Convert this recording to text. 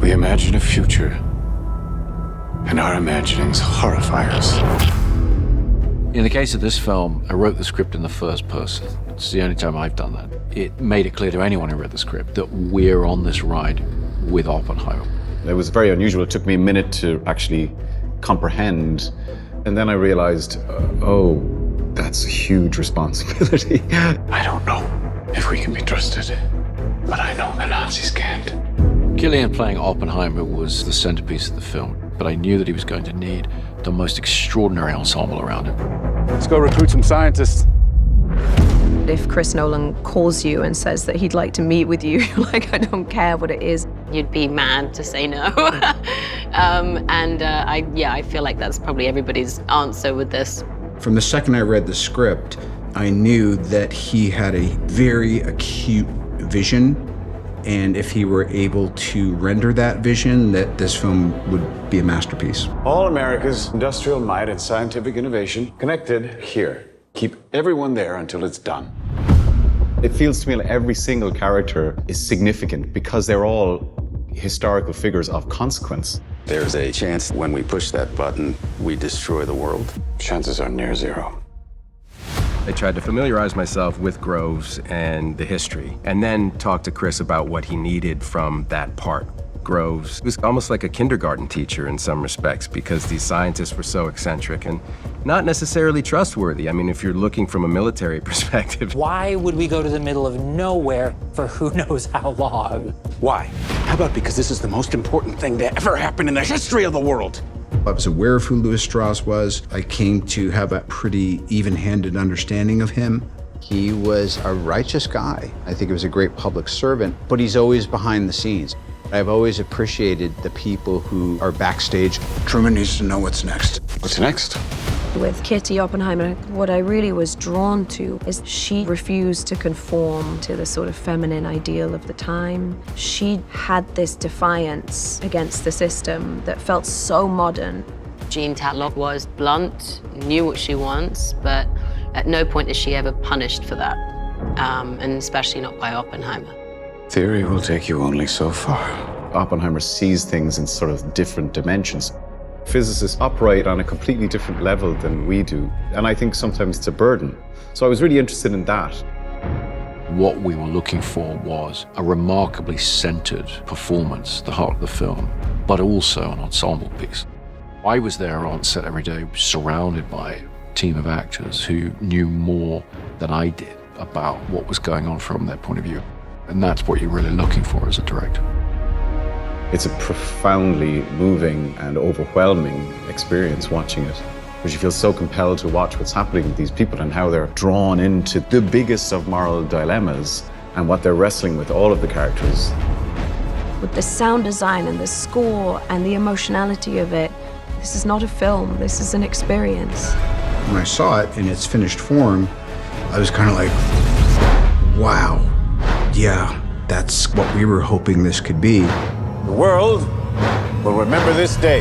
We imagine a future, and our imaginings horrify us. In the case of this film, I wrote the script in the first person. It's the only time I've done that. It made it clear to anyone who read the script that we're on this ride with Oppenheimer. It was very unusual. It took me a minute to actually comprehend. And then I realized, oh, that's a huge responsibility. I don't know if we can be trusted, but I know the Nazis can't. Cillian playing Oppenheimer was the centerpiece of the film, but I knew that he was going to need the most extraordinary ensemble around him. Let's go recruit some scientists. If Chris Nolan calls you and says that he'd like to meet with you, you're like, I don't care what it is. You'd be mad to say no. I feel like that's probably everybody's answer with this. From the second I read the script, I knew that he had a very acute vision, and if he were able to render that vision, that this film would be a masterpiece. All America's industrial might and scientific innovation connected here. Keep everyone there until it's done. It feels to me like every single character is significant because they're all historical figures of consequence. There's a chance when we push that button, we destroy the world. Chances are near zero. I tried to familiarize myself with Groves and the history, and then talk to Chris about what he needed from that part. Groves was almost like a kindergarten teacher in some respects because these scientists were so eccentric and not necessarily trustworthy. I mean, if you're looking from a military perspective. Why would we go to the middle of nowhere for who knows how long? Why? How about because this is the most important thing to ever happen in the history of the world? I was aware of who Louis Strauss was. I came to have a pretty even-handed understanding of him. He was a righteous guy. I think he was a great public servant, but he's always behind the scenes. I've always appreciated the people who are backstage. Truman needs to know what's next. What's next? With Kitty Oppenheimer, what I really was drawn to is she refused to conform to the sort of feminine ideal of the time. She had this defiance against the system that felt so modern. Jean Tatlock was blunt, knew what she wants, but at no point is she ever punished for that, and especially not by Oppenheimer. Theory will take you only so far. Oppenheimer sees things in sort of different dimensions. Physicists operate on a completely different level than we do, and I think sometimes it's a burden. So I was really interested in that. What we were looking for was a remarkably centered performance, the heart of the film, but also an ensemble piece. I was there on set every day, surrounded by a team of actors who knew more than I did about what was going on from their point of view. And that's what you're really looking for as a director. It's a profoundly moving and overwhelming experience watching it, because you feel so compelled to watch what's happening with these people and how they're drawn into the biggest of moral dilemmas and what they're wrestling with, all of the characters. With the sound design and the score and the emotionality of it, this is not a film, this is an experience. When I saw it in its finished form, I was kind of like, wow, yeah, that's what we were hoping this could be. The world will remember this day.